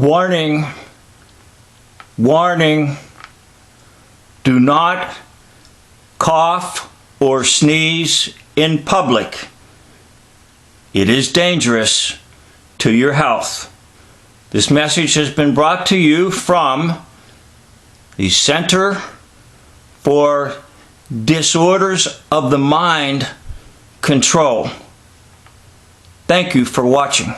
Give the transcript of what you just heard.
Warning, warning, do not cough or sneeze in public. It is dangerous to your health. This message has been brought to you from the Center for Disorders of the Mind Control. Thank you for watching.